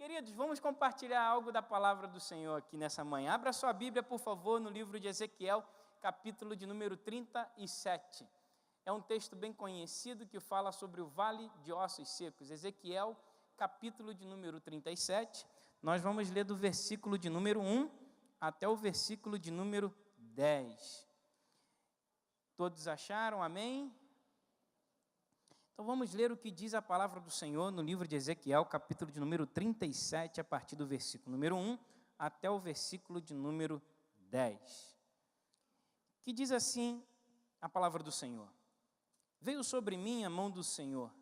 Queridos, vamos compartilhar algo da palavra do Senhor aqui nessa manhã. Abra sua Bíblia, por favor, no livro de Ezequiel, capítulo de número 37. É um texto bem conhecido que fala sobre o vale de ossos secos. Ezequiel, capítulo de número 37. Nós vamos ler do versículo de número 1 até o versículo de número 10. Todos acharam? Amém? Então vamos ler o que diz a palavra do Senhor no livro de Ezequiel, capítulo de número 37, a partir do versículo número 1 até o versículo de número 10. Que diz assim a palavra do Senhor: Veio sobre mim a mão do Senhor,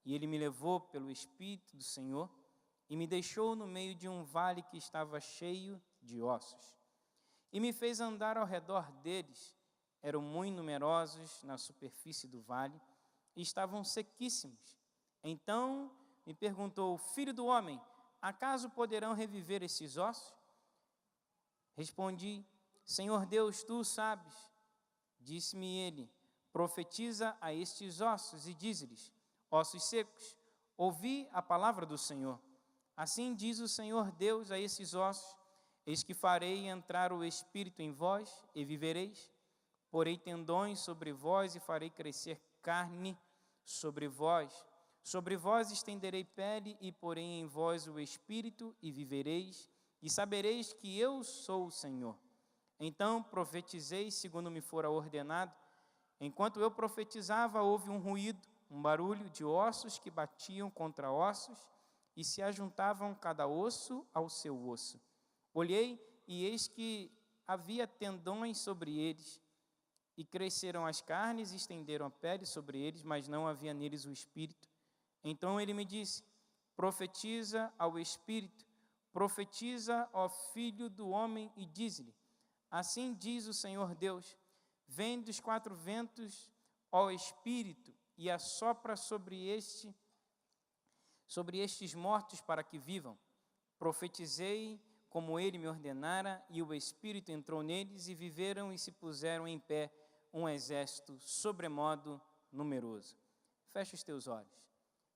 e ele me levou pelo Espírito do Senhor e me deixou no meio de um vale que estava cheio de ossos. E me fez andar ao redor deles. Eram muito numerosos na superfície do vale, e estavam sequíssimos. Então me perguntou: Filho do homem, acaso poderão reviver esses ossos? Respondi: Senhor Deus, tu sabes. Disse-me ele: Profetiza a estes ossos e dize-lhes: Ossos secos, ouvi a palavra do Senhor. Assim diz o Senhor Deus a esses ossos: Eis que farei entrar o Espírito em vós e vivereis. Porei tendões sobre vós e farei crescer carne sobre vós estenderei pele e porei em vós o Espírito e vivereis, e sabereis que eu sou o Senhor. Então profetizei segundo me fora ordenado. Enquanto eu profetizava, houve um ruído, um barulho de ossos que batiam contra ossos e se ajuntavam cada osso ao seu osso. Olhei e eis que havia tendões sobre eles. E cresceram as carnes e estenderam a pele sobre eles, mas não havia neles o Espírito. Então ele me disse: Profetiza ao Espírito, profetiza ao Filho do homem e diz-lhe: Assim diz o Senhor Deus: Vem dos quatro ventos, ó Espírito, e assopra sobre estes mortos para que vivam. Profetizei como ele me ordenara, e o Espírito entrou neles, e viveram e se puseram em pé um exército sobremodo numeroso. Fecha os teus olhos.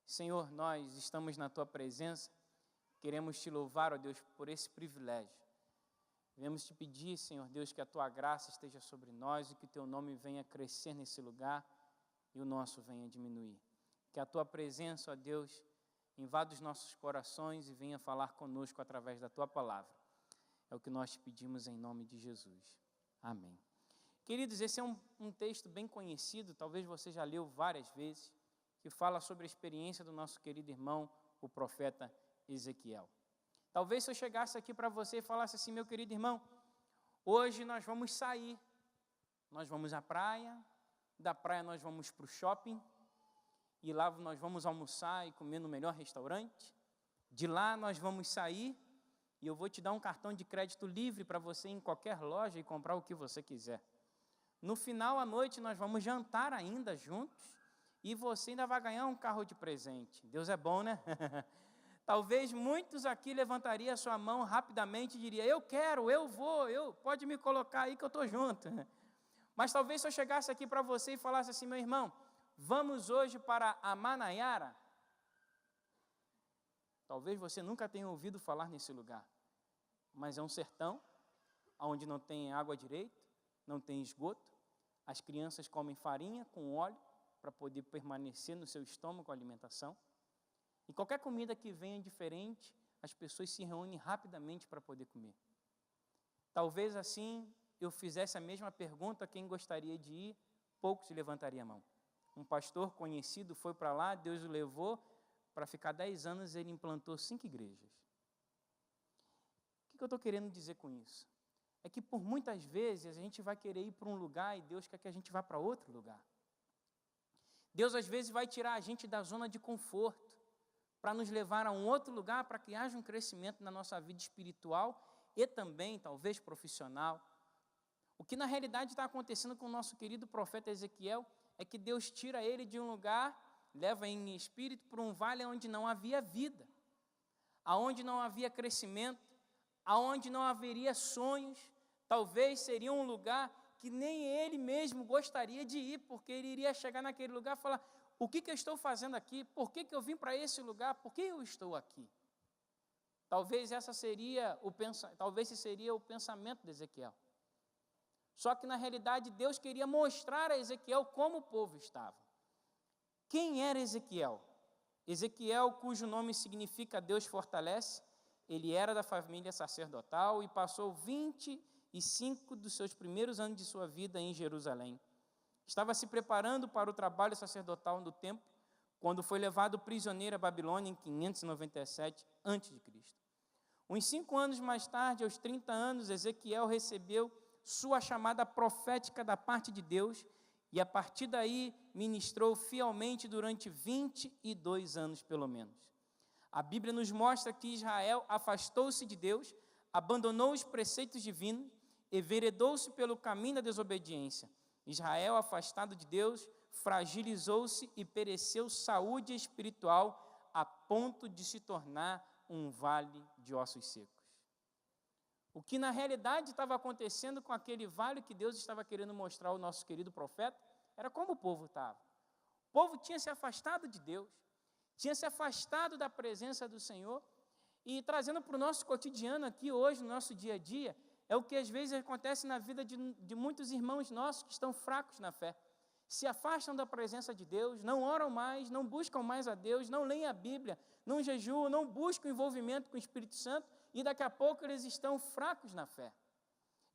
Senhor, nós estamos na tua presença, queremos te louvar, ó Deus, por esse privilégio. Viemos te pedir, Senhor Deus, que a tua graça esteja sobre nós e que o teu nome venha crescer nesse lugar e o nosso venha diminuir. Que a tua presença, ó Deus, invada os nossos corações e venha falar conosco através da tua palavra. É o que nós te pedimos em nome de Jesus. Amém. Queridos, esse é um texto bem conhecido, talvez você já leu várias vezes, que fala sobre a experiência do nosso querido irmão, o profeta Ezequiel. Talvez se eu chegasse aqui para você e falasse assim: meu querido irmão, hoje nós vamos sair, nós vamos à praia, da praia nós vamos para o shopping, e lá nós vamos almoçar e comer no melhor restaurante, de lá nós vamos sair, e eu vou te dar um cartão de crédito livre para você ir em qualquer loja e comprar o que você quiser. No final à noite nós vamos jantar ainda juntos e você ainda vai ganhar um carro de presente. Deus é bom, né? Talvez muitos aqui levantariam a sua mão rapidamente e diriam: eu quero, eu vou, pode me colocar aí que eu estou junto. Mas talvez se eu chegasse aqui para você e falasse assim: meu irmão, vamos hoje para Amanaiara. Talvez você nunca tenha ouvido falar nesse lugar, mas é um sertão onde não tem água direito, não tem esgoto. As crianças comem farinha com óleo para poder permanecer no seu estômago a alimentação. E qualquer comida que venha diferente, as pessoas se reúnem rapidamente para poder comer. Talvez assim eu fizesse a mesma pergunta a quem gostaria de ir, poucos levantaria a mão. Um pastor conhecido foi para lá, Deus o levou, para ficar 10 anos ele implantou 5 igrejas. O que eu estou querendo dizer com isso? É que por muitas vezes a gente vai querer ir para um lugar e Deus quer que a gente vá para outro lugar. Deus às vezes vai tirar a gente da zona de conforto para nos levar a um outro lugar, para que haja um crescimento na nossa vida espiritual e também, talvez, profissional. O que na realidade está acontecendo com o nosso querido profeta Ezequiel é que Deus tira ele de um lugar, leva em espírito para um vale onde não havia vida, aonde não havia crescimento, aonde não haveria sonhos. Talvez seria um lugar que nem ele mesmo gostaria de ir, porque ele iria chegar naquele lugar e falar: o que eu estou fazendo aqui? Por que eu vim para esse lugar? Por que eu estou aqui? Talvez esse seria o pensamento de Ezequiel. Só que, na realidade, Deus queria mostrar a Ezequiel como o povo estava. Quem era Ezequiel? Ezequiel, cujo nome significa Deus fortalece, ele era da família sacerdotal e passou 25 dos seus primeiros anos de sua vida em Jerusalém. Estava se preparando para o trabalho sacerdotal no templo, quando foi levado prisioneiro à Babilônia em 597 a.C. Uns 5 anos mais tarde, aos 30 anos, Ezequiel recebeu sua chamada profética da parte de Deus e, a partir daí, ministrou fielmente durante 22 anos, pelo menos. A Bíblia nos mostra que Israel afastou-se de Deus, abandonou os preceitos divinos e enveredou-se pelo caminho da desobediência. Israel, afastado de Deus, fragilizou-se e pereceu saúde espiritual a ponto de se tornar um vale de ossos secos. O que na realidade estava acontecendo com aquele vale que Deus estava querendo mostrar ao nosso querido profeta, era como o povo estava. O povo tinha se afastado de Deus, tinha se afastado da presença do Senhor, e trazendo para o nosso cotidiano aqui hoje, no nosso dia a dia, é o que às vezes acontece na vida de muitos irmãos nossos que estão fracos na fé. Se afastam da presença de Deus, não oram mais, não buscam mais a Deus, não leem a Bíblia, não jejuam, não buscam envolvimento com o Espírito Santo, e daqui a pouco eles estão fracos na fé.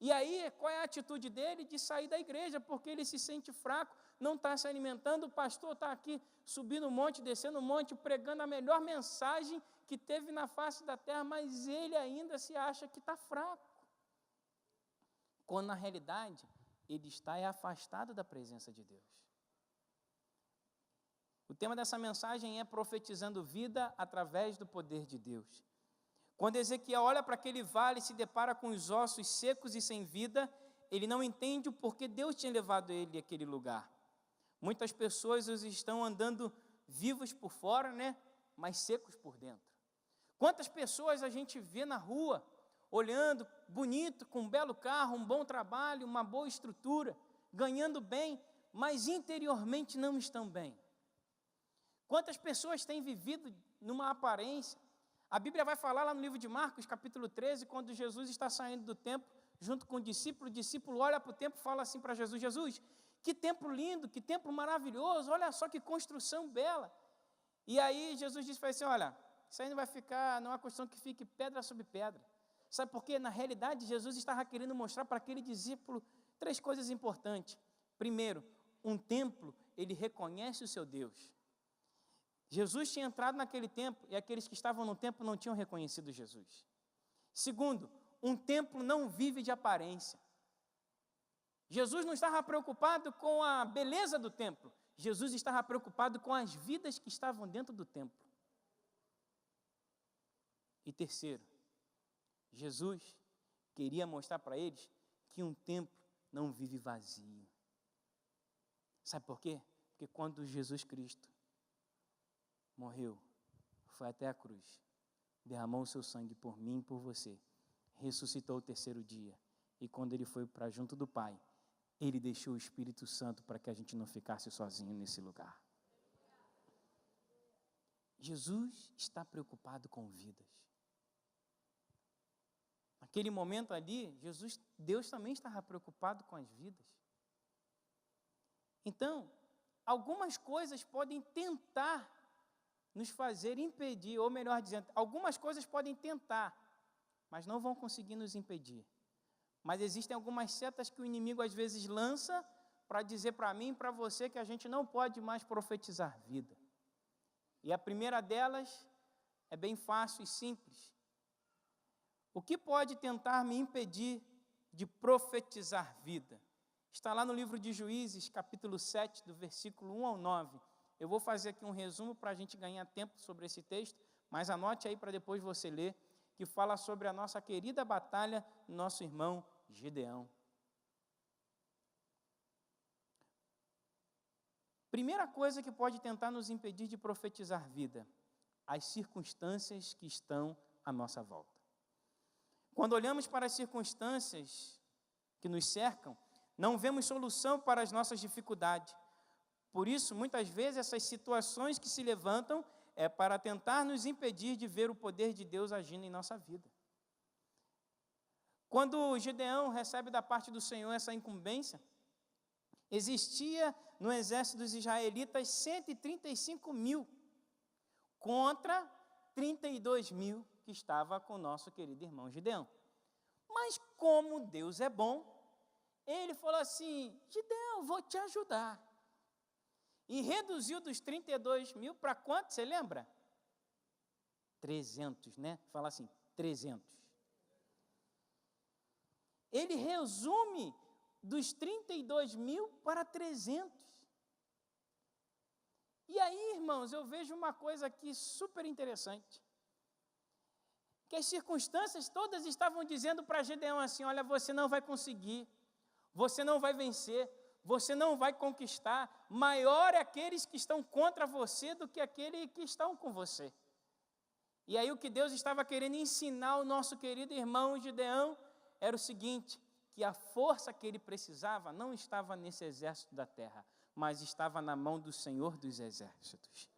E aí, qual é a atitude dele? De sair da igreja, porque ele se sente fraco, não está se alimentando, o pastor está aqui subindo um monte, descendo um monte, pregando a melhor mensagem que teve na face da terra, mas ele ainda se acha que está fraco. Quando na realidade, ele está afastado da presença de Deus. O tema dessa mensagem é profetizando vida através do poder de Deus. Quando Ezequiel olha para aquele vale e se depara com os ossos secos e sem vida, ele não entende o porquê Deus tinha levado ele àquele lugar. Muitas pessoas estão andando vivos por fora, mas secos por dentro. Quantas pessoas a gente vê na rua, olhando, bonito, com um belo carro, um bom trabalho, uma boa estrutura, ganhando bem, mas interiormente não estão bem. Quantas pessoas têm vivido numa aparência? A Bíblia vai falar lá no livro de Marcos, capítulo 13, quando Jesus está saindo do templo, junto com o discípulo olha para o templo e fala assim para Jesus: Jesus, que templo lindo, que templo maravilhoso, olha só que construção bela. E aí Jesus disse assim: olha, isso aí não vai ficar, não é uma questão que fique pedra sobre pedra. Sabe por quê? Na realidade, Jesus estava querendo mostrar para aquele discípulo 3 coisas importantes. Primeiro, um templo, ele reconhece o seu Deus. Jesus tinha entrado naquele templo e aqueles que estavam no templo não tinham reconhecido Jesus. Segundo, um templo não vive de aparência. Jesus não estava preocupado com a beleza do templo. Jesus estava preocupado com as vidas que estavam dentro do templo. E terceiro, Jesus queria mostrar para eles que um templo não vive vazio. Sabe por quê? Porque quando Jesus Cristo morreu, foi até a cruz, derramou o seu sangue por mim e por você, ressuscitou o 3º dia, e quando ele foi para junto do Pai, ele deixou o Espírito Santo para que a gente não ficasse sozinho nesse lugar. Jesus está preocupado com vidas. Naquele momento ali, Deus também estava preocupado com as vidas. Então, algumas coisas podem tentar nos fazer impedir, ou melhor dizendo, algumas coisas podem tentar, mas não vão conseguir nos impedir. Mas existem algumas setas que o inimigo às vezes lança para dizer para mim e para você que a gente não pode mais profetizar vida. E a primeira delas é bem fácil e simples. O que pode tentar me impedir de profetizar vida? Está lá no livro de Juízes, capítulo 7, do versículo 1 ao 9. Eu vou fazer aqui um resumo para a gente ganhar tempo sobre esse texto, mas anote aí para depois você ler, que fala sobre a nossa querida batalha, nosso irmão Gideão. Primeira coisa que pode tentar nos impedir de profetizar vida: as circunstâncias que estão à nossa volta. Quando olhamos para as circunstâncias que nos cercam, não vemos solução para as nossas dificuldades. Por isso, muitas vezes, essas situações que se levantam, é para tentar nos impedir de ver o poder de Deus agindo em nossa vida. Quando Gideão recebe da parte do Senhor essa incumbência, existia no exército dos israelitas 135 mil, contra 32 mil que estava com o nosso querido irmão Gideão. Mas como Deus é bom, ele falou assim: Gideão, vou te ajudar. E reduziu dos 32 mil para quanto, você lembra? 300, né? Fala assim, 300. Ele resume dos 32 mil para 300. E aí, irmãos, eu vejo uma coisa aqui super interessante. Que as circunstâncias todas estavam dizendo para Gideão assim: olha, você não vai conseguir, você não vai vencer, você não vai conquistar. Maior é aqueles que estão contra você do que aqueles que estão com você. E aí o que Deus estava querendo ensinar ao nosso querido irmão Gideão era o seguinte: que a força que ele precisava não estava nesse exército da terra, mas estava na mão do Senhor dos exércitos.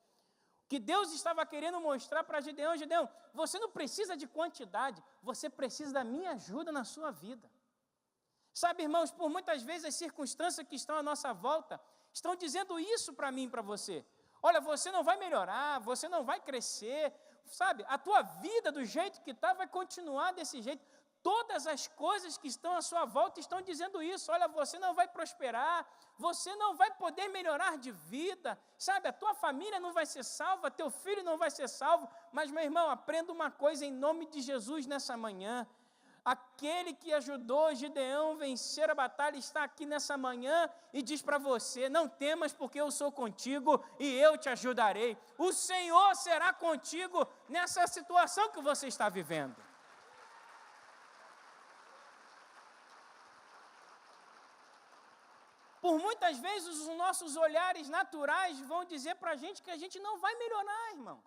O que Deus estava querendo mostrar para Gideão: Gideão, você não precisa de quantidade, você precisa da minha ajuda na sua vida. Sabe, irmãos, por muitas vezes as circunstâncias que estão à nossa volta estão dizendo isso para mim e para você. Olha, você não vai melhorar, você não vai crescer, sabe? A tua vida do jeito que está vai continuar desse jeito. Todas as coisas que estão à sua volta estão dizendo isso. Olha, você não vai prosperar, você não vai poder melhorar de vida, sabe? A tua família não vai ser salva, teu filho não vai ser salvo. Mas, meu irmão, aprenda uma coisa em nome de Jesus nessa manhã. Aquele que ajudou Gideão a vencer a batalha está aqui nessa manhã e diz para você: não temas, porque eu sou contigo e eu te ajudarei. O Senhor será contigo nessa situação que você está vivendo. Por muitas vezes os nossos olhares naturais vão dizer para a gente que a gente não vai melhorar, irmãos.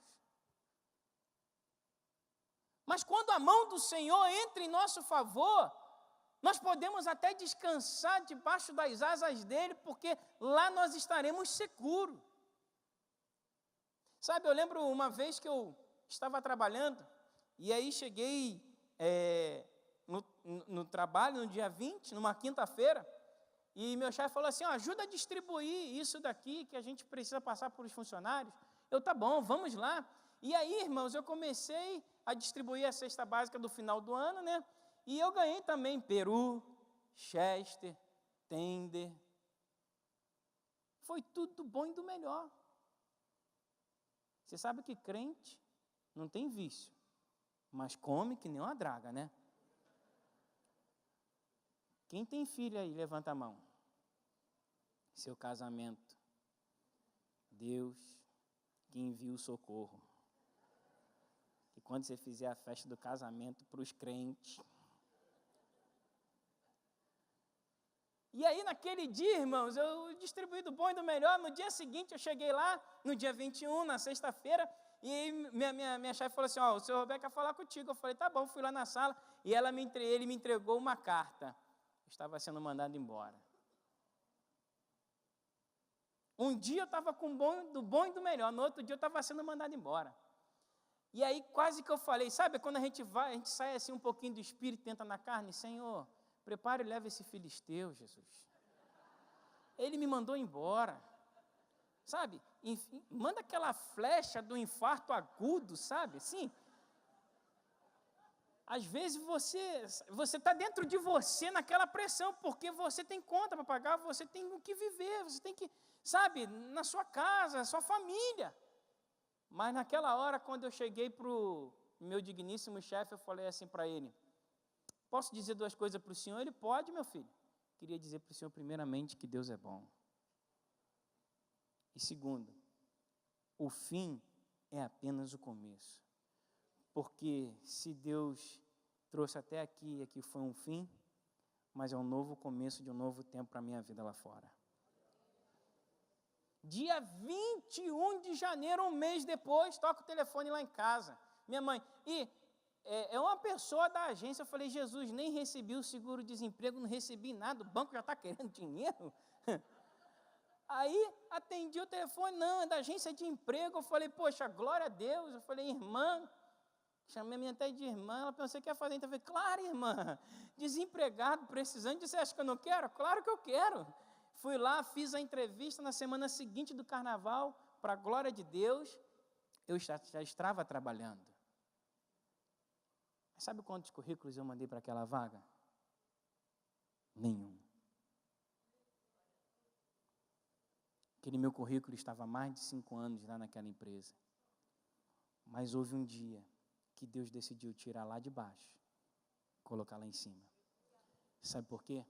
Mas quando a mão do Senhor entra em nosso favor, nós podemos até descansar debaixo das asas dele, porque lá nós estaremos seguros. Sabe, eu lembro uma vez que eu estava trabalhando, e aí cheguei no trabalho no dia 20, numa quinta-feira, e meu chefe falou assim: ajuda a distribuir isso daqui, que a gente precisa passar para os funcionários. Eu, tá bom, vamos lá. E aí, irmãos, eu comecei a distribuir a cesta básica do final do ano, né? E eu ganhei também peru, chester, tender. Foi tudo do bom e do melhor. Você sabe que crente não tem vício, mas come que nem uma draga, né? Quem tem filho aí, levanta a mão. Seu casamento, Deus que envia o socorro. E quando você fizer a festa do casamento para os crentes. E aí, naquele dia, irmãos, eu distribuí do bom e do melhor. No dia seguinte, eu cheguei lá, no dia 21, na sexta-feira, e aí minha chefe falou assim: o senhor Roberto quer falar contigo. Eu falei: tá bom, fui lá na sala, e ele me entregou uma carta. Eu estava sendo mandado embora. Um dia eu estava com do bom e do melhor, no outro dia eu estava sendo mandado embora. E aí quase que eu falei, sabe, quando a gente sai assim um pouquinho do espírito, tenta na carne: Senhor, prepara e leva esse filisteu, Jesus. Ele me mandou embora, sabe, manda aquela flecha do infarto agudo, sabe, assim. Às vezes você está dentro de você naquela pressão, porque você tem conta para pagar, você tem o que viver, você tem que, sabe, na sua casa, sua família. Mas naquela hora, quando eu cheguei para o meu digníssimo chefe, eu falei assim para ele: posso dizer duas coisas para o senhor? Ele: pode, meu filho. Queria dizer para o senhor, primeiramente, que Deus é bom. E segundo, o fim é apenas o começo. Porque se Deus trouxe até aqui, aqui foi um fim, mas é um novo começo de um novo tempo para a minha vida lá fora. Dia 21 de janeiro, um mês depois, toca o telefone lá em casa. Minha mãe, e é uma pessoa da agência. Eu falei: Jesus, nem recebi o seguro-desemprego, não recebi nada, o banco já está querendo dinheiro. Aí, atendi o telefone, não, é da agência de emprego. Eu falei, poxa, glória a Deus. Eu falei, irmã, chamei a minha até de irmã. Ela pensou, você quer fazer? Então eu falei, claro, irmã, desempregado, precisando. Você acha que eu não quero? Claro que eu quero. Fui lá, fiz a entrevista na semana seguinte do carnaval, para a glória de Deus, eu já estava trabalhando. Mas sabe quantos currículos eu mandei para aquela vaga? Nenhum. Aquele meu currículo estava há mais de 5 anos lá naquela empresa. Mas houve um dia que Deus decidiu tirar lá de baixo, colocar lá em cima. Sabe por quê?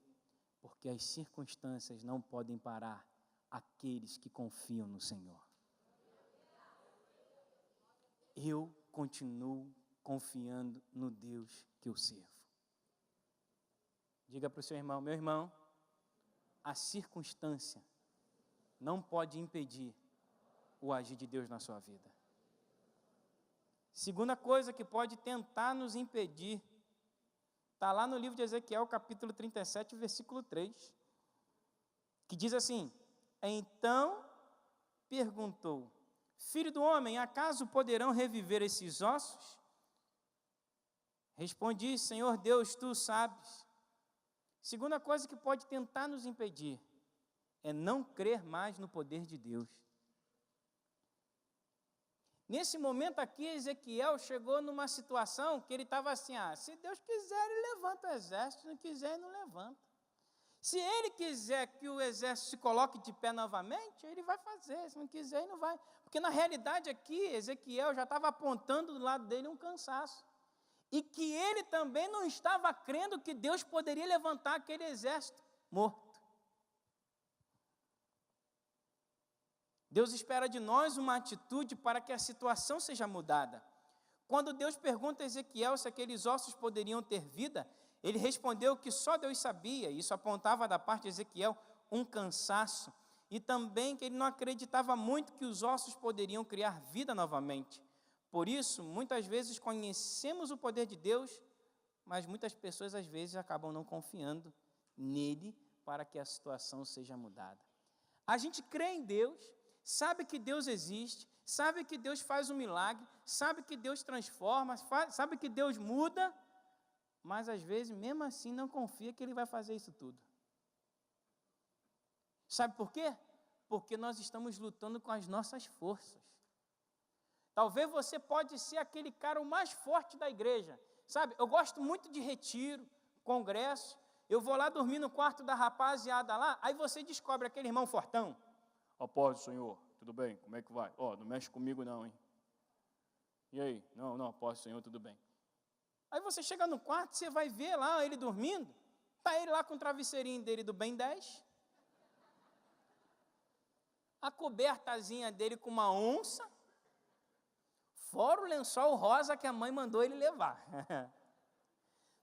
Porque as circunstâncias não podem parar aqueles que confiam no Senhor. Eu continuo confiando no Deus que eu sirvo. Diga para o seu irmão, meu irmão, a circunstância não pode impedir o agir de Deus na sua vida. Segunda coisa que pode tentar nos impedir, está lá no livro de Ezequiel, capítulo 37, versículo 3, que diz assim, então perguntou, filho do homem, acaso poderão reviver esses ossos? Respondi, Senhor Deus, tu sabes. Segunda coisa que pode tentar nos impedir é não crer mais no poder de Deus. Nesse momento aqui, Ezequiel chegou numa situação que ele estava assim, se Deus quiser, ele levanta o exército, se não quiser, ele não levanta. Se ele quiser que o exército se coloque de pé novamente, ele vai fazer, se não quiser, ele não vai. Porque na realidade aqui, Ezequiel já estava apontando do lado dele um cansaço. E que ele também não estava crendo que Deus poderia levantar aquele exército morto. Deus espera de nós uma atitude para que a situação seja mudada. Quando Deus pergunta a Ezequiel se aqueles ossos poderiam ter vida, ele respondeu que só Deus sabia, isso apontava da parte de Ezequiel um cansaço, e também que ele não acreditava muito que os ossos poderiam criar vida novamente. Por isso, muitas vezes conhecemos o poder de Deus, mas muitas pessoas às vezes acabam não confiando nele para que a situação seja mudada. A gente crê em Deus, sabe que Deus existe, sabe que Deus faz um milagre, sabe que Deus transforma, sabe que Deus muda, mas às vezes, mesmo assim, não confia que Ele vai fazer isso tudo. Sabe por quê? Porque nós estamos lutando com as nossas forças. Talvez você pode ser aquele cara o mais forte da igreja, sabe? Eu gosto muito de retiro, congresso, eu vou lá dormir no quarto da rapaziada lá, aí você descobre aquele irmão fortão. Ó, pode, Senhor, tudo bem, como é que vai? Ó, não mexe comigo não, hein? E aí? Não, pode, Senhor, tudo bem. Aí você chega no quarto, você vai ver lá ele dormindo, está ele lá com o travesseirinho dele do Ben 10, a cobertazinha dele com uma onça, fora o lençol rosa que a mãe mandou ele levar.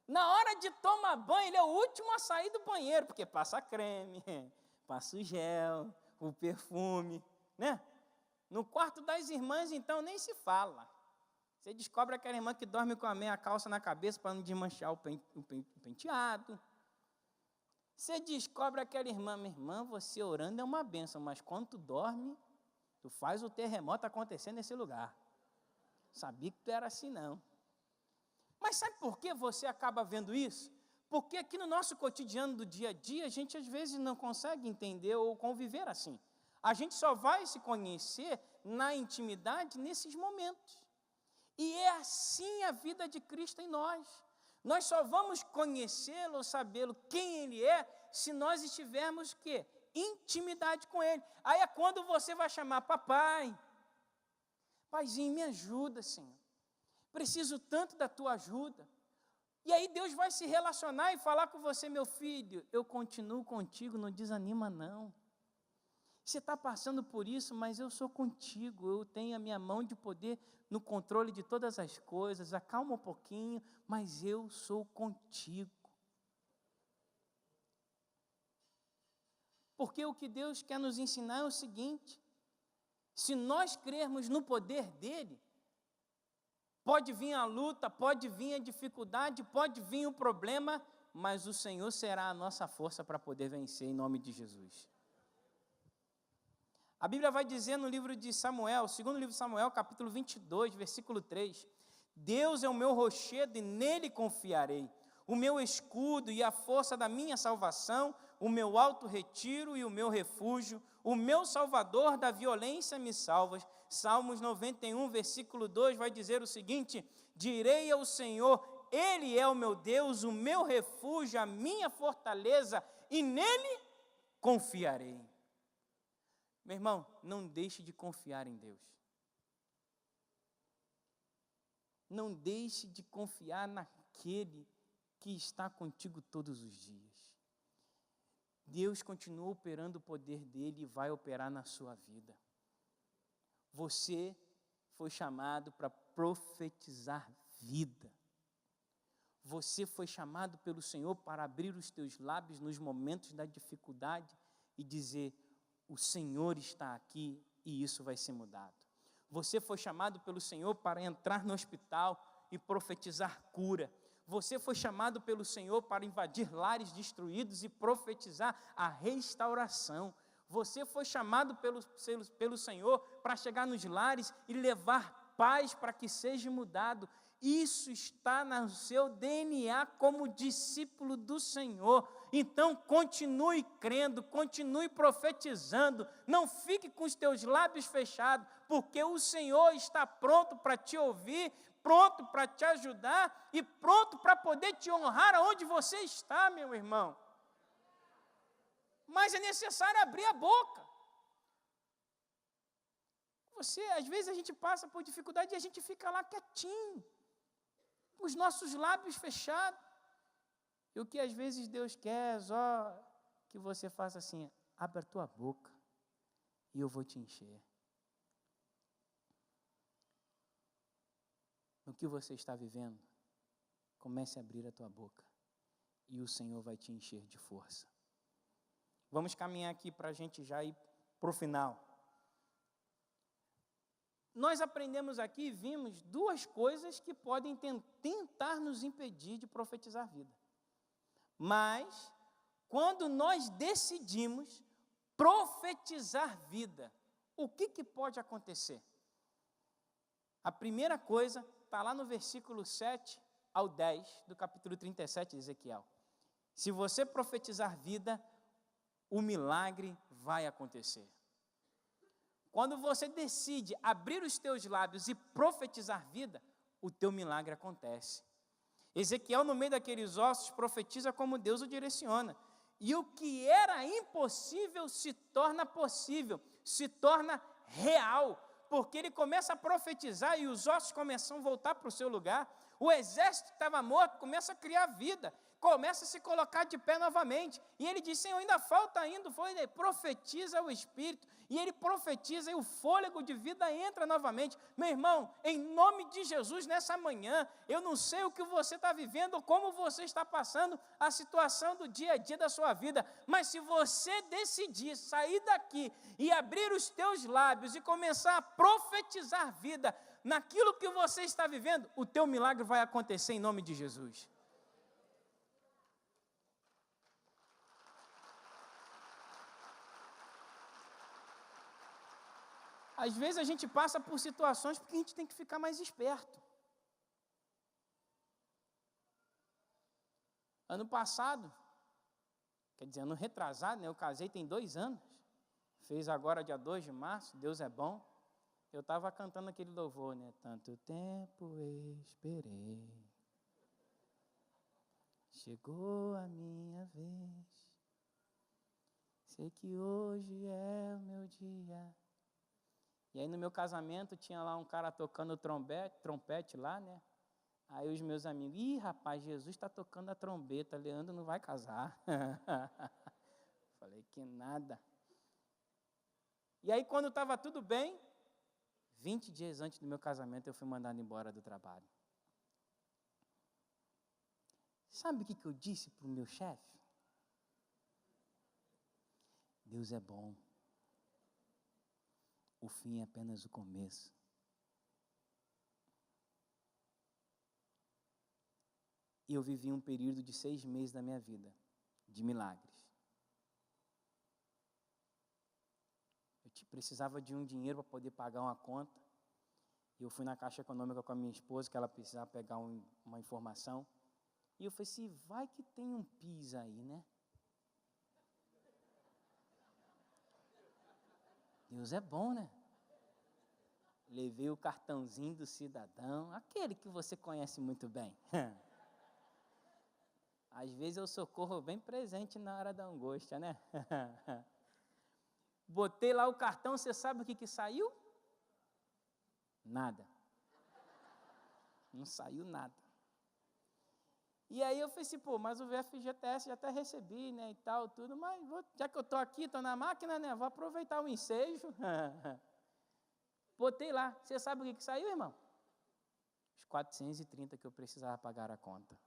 Na hora de tomar banho, ele é o último a sair do banheiro, porque passa creme, passa o gel, o perfume, né? No quarto das irmãs, então, nem se fala. Você descobre aquela irmã que dorme com a meia calça na cabeça para não desmanchar o penteado. Você descobre aquela irmã, minha irmã, você orando é uma bênção, mas quando tu dorme, tu faz o terremoto acontecer nesse lugar. Sabia que tu era assim, não. Mas sabe por que você acaba vendo isso? Porque aqui no nosso cotidiano do dia a dia, a gente às vezes não consegue entender ou conviver assim. A gente só vai se conhecer na intimidade nesses momentos. E é assim a vida de Cristo em nós. Nós só vamos conhecê-lo, sabê-lo, quem Ele é, se nós estivermos, quê? Intimidade com Ele. Aí é quando você vai chamar, papai, paizinho, me ajuda, Senhor. Preciso tanto da tua ajuda. E aí Deus vai se relacionar e falar com você, meu filho, eu continuo contigo, não desanima não. Você está passando por isso, mas eu sou contigo, eu tenho a minha mão de poder no controle de todas as coisas, acalma um pouquinho, mas eu sou contigo. Porque o que Deus quer nos ensinar é o seguinte, se nós crermos no poder dEle, pode vir a luta, pode vir a dificuldade, pode vir o problema, mas o Senhor será a nossa força para poder vencer em nome de Jesus. A Bíblia vai dizer no livro de Samuel, segundo livro de Samuel, capítulo 22, versículo 3, Deus é o meu rochedo e nele confiarei, o meu escudo e a força da minha salvação, o meu alto retiro e o meu refúgio, o meu salvador da violência me salvas. Salmos 91, versículo 2 vai dizer o seguinte, direi ao Senhor, Ele é o meu Deus, o meu refúgio, a minha fortaleza, e nele confiarei. Meu irmão, não deixe de confiar em Deus. Não deixe de confiar naquele que está contigo todos os dias. Deus continua operando o poder dele e vai operar na sua vida. Você foi chamado para profetizar vida. Você foi chamado pelo Senhor para abrir os teus lábios nos momentos da dificuldade e dizer, o Senhor está aqui e isso vai ser mudado. Você foi chamado pelo Senhor para entrar no hospital e profetizar cura. Você foi chamado pelo Senhor para invadir lares destruídos e profetizar a restauração. Você foi chamado pelo Senhor para chegar nos lares e levar paz para que seja mudado. Isso está no seu DNA como discípulo do Senhor. Então, continue crendo, continue profetizando. Não fique com os teus lábios fechados, porque o Senhor está pronto para te ouvir, pronto para te ajudar e pronto para poder te honrar aonde você está, meu irmão. Mas é necessário abrir a boca. Às vezes a gente passa por dificuldade e a gente fica lá quietinho, com os nossos lábios fechados. E o que às vezes Deus quer é só que você faça assim, abre a tua boca e eu vou te encher. No que você está vivendo, comece a abrir a tua boca e o Senhor vai te encher de força. Vamos caminhar aqui para a gente já ir para o final. Nós aprendemos aqui e vimos duas coisas que podem tentar nos impedir de profetizar vida. Mas, quando nós decidimos profetizar vida, o que pode acontecer? A primeira coisa está lá no versículo 7 ao 10 do capítulo 37 de Ezequiel. Se você profetizar vida, o milagre vai acontecer. Quando você decide abrir os teus lábios e profetizar vida, o teu milagre acontece. Ezequiel, no meio daqueles ossos, profetiza como Deus o direciona. E o que era impossível se torna possível, se torna real, porque ele começa a profetizar e os ossos começam a voltar para o seu lugar. O exército que estava morto começa a criar vida, começa a se colocar de pé novamente. E ele diz, Senhor, ainda falta ele profetiza o Espírito, e ele profetiza e o fôlego de vida entra novamente. Meu irmão, em nome de Jesus, nessa manhã, eu não sei o que você está vivendo, como você está passando a situação do dia a dia da sua vida, mas se você decidir sair daqui e abrir os teus lábios e começar a profetizar vida naquilo que você está vivendo, o teu milagre vai acontecer em nome de Jesus. Às vezes a gente passa por situações porque a gente tem que ficar mais esperto. Ano passado, quer dizer, ano retrasado, eu casei tem 2 anos, fez agora dia 2 de março, Deus é bom. Eu estava cantando aquele louvor, tanto tempo esperei, chegou a minha vez, sei que hoje é o meu dia. E aí no meu casamento tinha lá um cara tocando trompete lá, Aí os meus amigos, rapaz, Jesus está tocando a trombeta, Leandro não vai casar. Falei, que nada. E aí quando estava tudo bem, 20 dias antes do meu casamento eu fui mandado embora do trabalho. Sabe o que eu disse para o meu chefe? Deus é bom. O fim é apenas o começo. E eu vivi um período de 6 meses da minha vida, de milagres. Eu te precisava de um dinheiro para poder pagar uma conta. E eu fui na Caixa Econômica com a minha esposa, que ela precisava pegar uma informação. E eu falei assim, vai que tem um PIS aí, né? Deus é bom, né? Levei o cartãozinho do cidadão, aquele que você conhece muito bem. Às vezes eu socorro bem presente na hora da angústia, né? Botei lá o cartão, você sabe o que saiu? Nada. Não saiu nada. E aí eu falei assim, mas o FGTS já até recebi, né, e tal, tudo, mas já que eu estou aqui, estou na máquina, né, vou aproveitar o ensejo. Botei lá, você sabe o que saiu, irmão? Os 430 que eu precisava pagar a conta.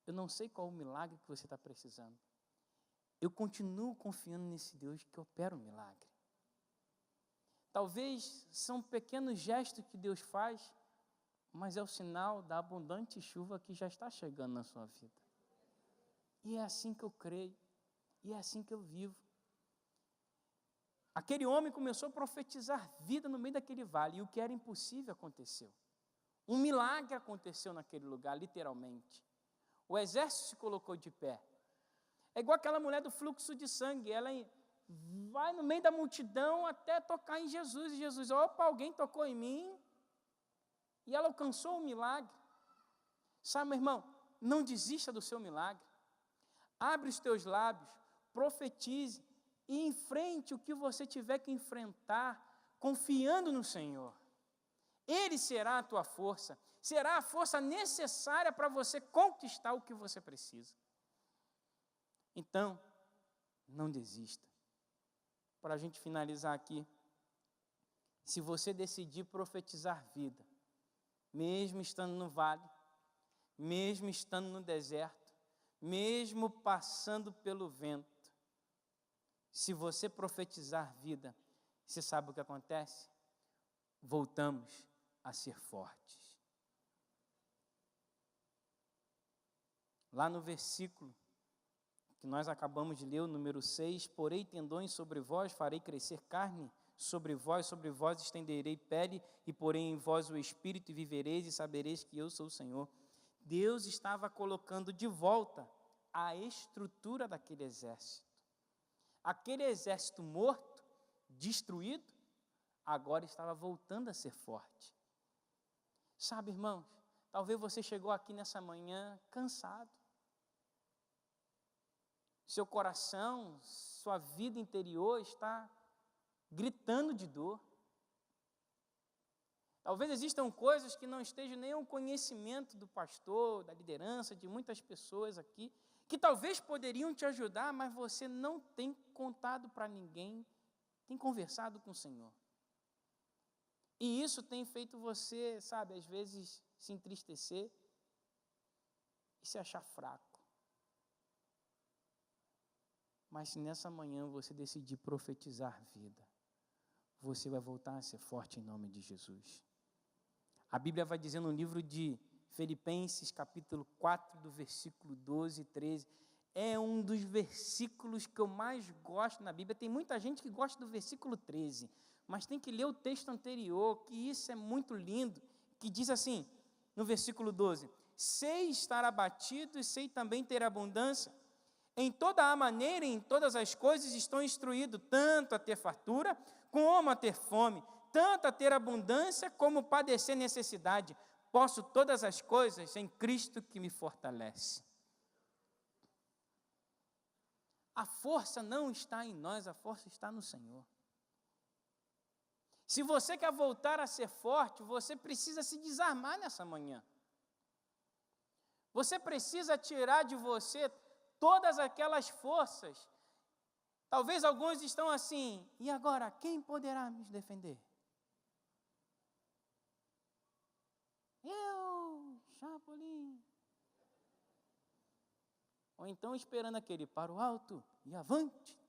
Eu não sei qual o milagre que você está precisando. Eu continuo confiando nesse Deus que opera o milagre. Talvez são pequenos gestos que Deus faz, mas é o sinal da abundante chuva que já está chegando na sua vida. E é assim que eu creio, e é assim que eu vivo. Aquele homem começou a profetizar vida no meio daquele vale, e o que era impossível aconteceu. Um milagre aconteceu naquele lugar, literalmente. O exército se colocou de pé. É igual aquela mulher do fluxo de sangue, ela vai no meio da multidão até tocar em Jesus, e Jesus, opa, alguém tocou em mim, e ela alcançou o milagre. Sabe, meu irmão, não desista do seu milagre. Abre os teus lábios, profetize e enfrente o que você tiver que enfrentar, confiando no Senhor. Ele será a tua força, será a força necessária para você conquistar o que você precisa. Então, não desista. Para a gente finalizar aqui, se você decidir profetizar vida, mesmo estando no vale, mesmo estando no deserto, mesmo passando pelo vento, se você profetizar vida, você sabe o que acontece? Voltamos a ser fortes. Lá no versículo que nós acabamos de ler, o número 6, porei tendões sobre vós, farei crescer carne sobre vós estenderei pele, e porei em vós o espírito, e vivereis, e sabereis que eu sou o Senhor. Deus estava colocando de volta a estrutura daquele exército. Aquele exército morto, destruído, agora estava voltando a ser forte. Sabe, irmãos, talvez você chegou aqui nessa manhã cansado. Seu coração, sua vida interior está gritando de dor. Talvez existam coisas que não estejam nem ao conhecimento do pastor, da liderança, de muitas pessoas aqui, que talvez poderiam te ajudar, mas você não tem contado para ninguém, tem conversado com o Senhor. E isso tem feito você, sabe, às vezes se entristecer e se achar fraco. Mas se nessa manhã você decidir profetizar vida, você vai voltar a ser forte em nome de Jesus. A Bíblia vai dizer no livro de Filipenses, capítulo 4, do versículo 12 e 13, é um dos versículos que eu mais gosto na Bíblia. Tem muita gente que gosta do versículo 13, mas tem que ler o texto anterior, que isso é muito lindo, que diz assim, no versículo 12, sei estar abatido e sei também ter abundância. Em toda a maneira, em todas as coisas estou instruído, tanto a ter fartura, como a ter fome, tanto a ter abundância, como padecer necessidade. Posso todas as coisas em Cristo que me fortalece. A força não está em nós, a força está no Senhor. Se você quer voltar a ser forte, você precisa se desarmar nessa manhã. Você precisa tirar de você todas aquelas forças. Talvez alguns estão assim, e agora, quem poderá nos defender? Eu, Chapolin. Ou então esperando aquele para o alto e avante.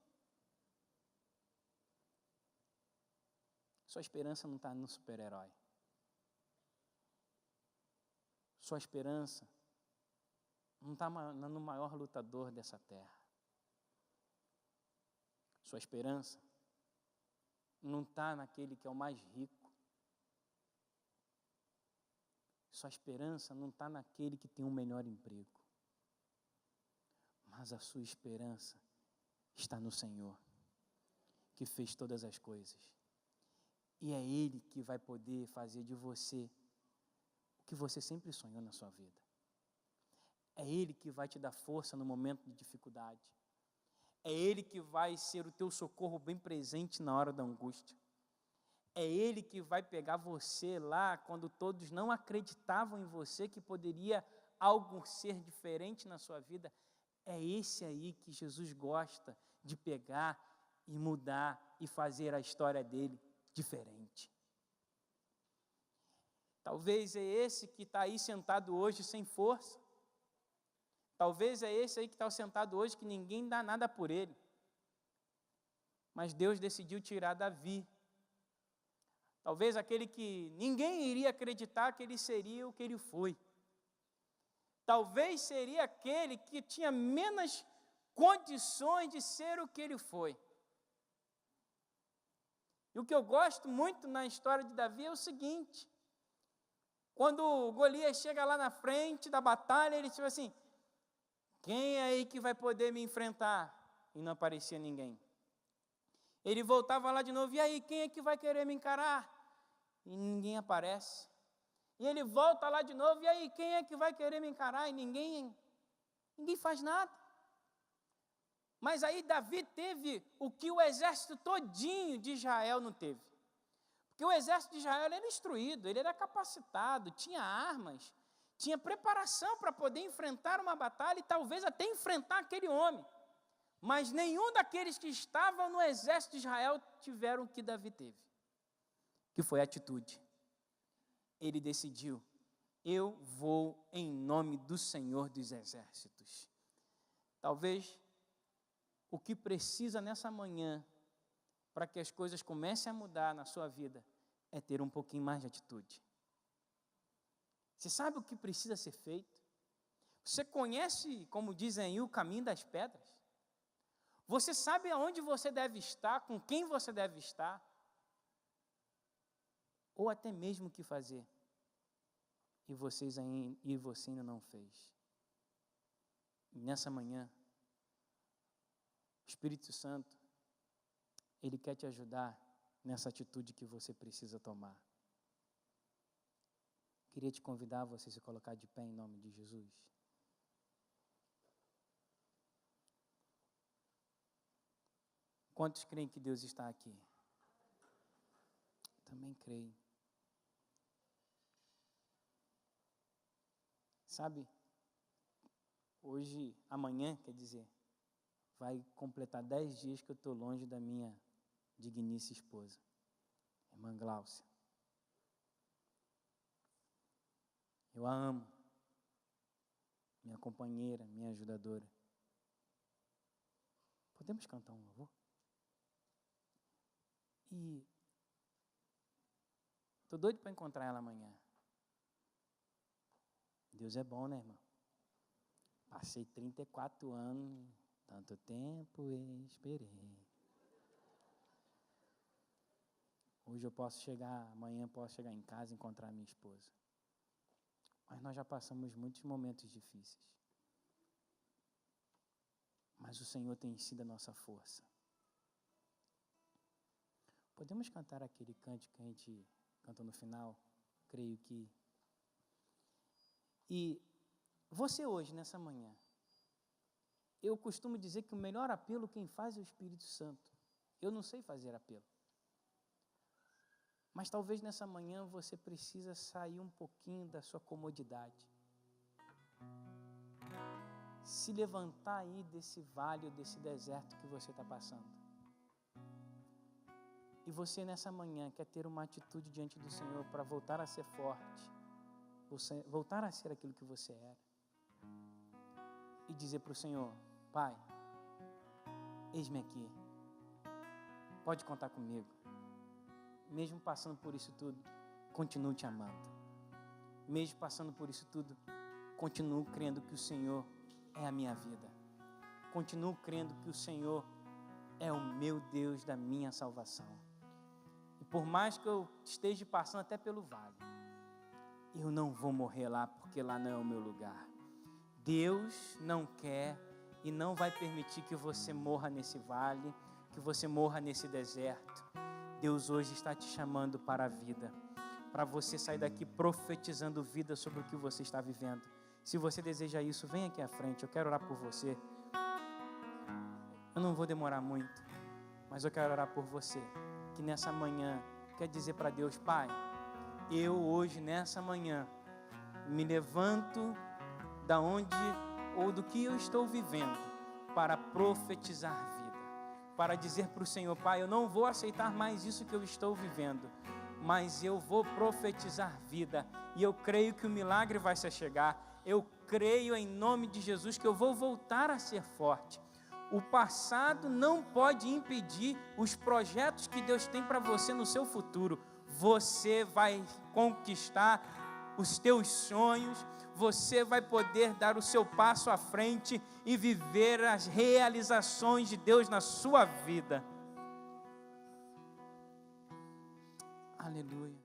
Sua esperança não está no super-herói. Sua esperança não está no maior lutador dessa terra. Sua esperança não está naquele que é o mais rico. Sua esperança não está naquele que tem um melhor emprego. Mas a sua esperança está no Senhor, que fez todas as coisas. E é Ele que vai poder fazer de você o que você sempre sonhou na sua vida. É Ele que vai te dar força no momento de dificuldade. É Ele que vai ser o teu socorro bem presente na hora da angústia. É Ele que vai pegar você lá quando todos não acreditavam em você que poderia algo ser diferente na sua vida. É esse aí que Jesus gosta de pegar e mudar e fazer a história dele diferente. Talvez é esse que está aí sentado hoje sem força. Talvez é esse aí que está sentado hoje que ninguém dá nada por ele. Mas Deus decidiu tirar Davi. Talvez aquele que ninguém iria acreditar que ele seria o que ele foi. Talvez seria aquele que tinha menos condições de ser o que ele foi. E o que eu gosto muito na história de Davi é o seguinte: quando o Golias chega lá na frente da batalha, ele diz assim: quem é aí que vai poder me enfrentar? E não aparecia ninguém. Ele voltava lá de novo: e aí, quem é que vai querer me encarar? E ninguém aparece. E ele volta lá de novo: e aí, quem é que vai querer me encarar? E ninguém faz nada. Mas aí Davi teve o que o exército todinho de Israel não teve. Porque o exército de Israel era instruído, ele era capacitado, tinha armas, tinha preparação para poder enfrentar uma batalha e talvez até enfrentar aquele homem. Mas nenhum daqueles que estavam no exército de Israel tiveram o que Davi teve, que foi a atitude. Ele decidiu: eu vou em nome do Senhor dos Exércitos. Talvez o que precisa nessa manhã, para que as coisas comecem a mudar na sua vida, é ter um pouquinho mais de atitude. Você sabe o que precisa ser feito? Você conhece, como dizem aí, o caminho das pedras? Você sabe aonde você deve estar, com quem você deve estar? Ou até mesmo o que fazer? E você ainda não fez. E nessa manhã, o Espírito Santo, Ele quer te ajudar nessa atitude que você precisa tomar. Queria te convidar a você se colocar de pé em nome de Jesus. Quantos creem que Deus está aqui? Também creio. Sabe, hoje, amanhã, quer dizer, vai completar 10 dias que eu estou longe da minha digníssima esposa, irmã Gláucia. Eu a amo, minha companheira, minha ajudadora. Podemos cantar um louvor? E estou doido para encontrar ela amanhã. Deus é bom, né, irmão? Passei 34 anos, tanto tempo esperei. Hoje eu posso chegar, amanhã posso chegar em casa e encontrar minha esposa. Mas nós já passamos muitos momentos difíceis. Mas o Senhor tem sido a nossa força. Podemos cantar aquele cântico que a gente cantou no final? Creio que... E você hoje, nessa manhã, eu costumo dizer que o melhor apelo quem faz é o Espírito Santo. Eu não sei fazer apelo. Mas talvez nessa manhã você precisa sair um pouquinho da sua comodidade. Se levantar aí desse vale ou desse deserto que você está passando. E você nessa manhã quer ter uma atitude diante do Senhor para voltar a ser forte. Voltar a ser aquilo que você era. E dizer para o Senhor: Pai, eis-me aqui. Pode contar comigo. Mesmo passando por isso tudo, continuo te amando. Mesmo passando por isso tudo, continuo crendo que o Senhor é a minha vida. Continuo crendo que o Senhor é o meu Deus da minha salvação. E por mais que eu esteja passando até pelo vale, eu não vou morrer lá, porque lá não é o meu lugar. Deus não quer e não vai permitir que você morra nesse vale, que você morra nesse deserto. Deus hoje está te chamando para a vida, para você sair daqui profetizando vida sobre o que você está vivendo. Se você deseja isso, vem aqui à frente, eu quero orar por você. Eu não vou demorar muito, mas eu quero orar por você, que nessa manhã quer dizer para Deus: Pai, eu hoje, nessa manhã, me levanto da onde ou do que eu estou vivendo para profetizar vida, para dizer para o Senhor: Pai, eu não vou aceitar mais isso que eu estou vivendo, mas eu vou profetizar vida, e eu creio que o milagre vai se chegar. Eu creio em nome de Jesus que eu vou voltar a ser forte. O passado não pode impedir os projetos que Deus tem para você no seu futuro. Você vai conquistar os teus sonhos, você vai poder dar o seu passo à frente e viver as realizações de Deus na sua vida. Aleluia.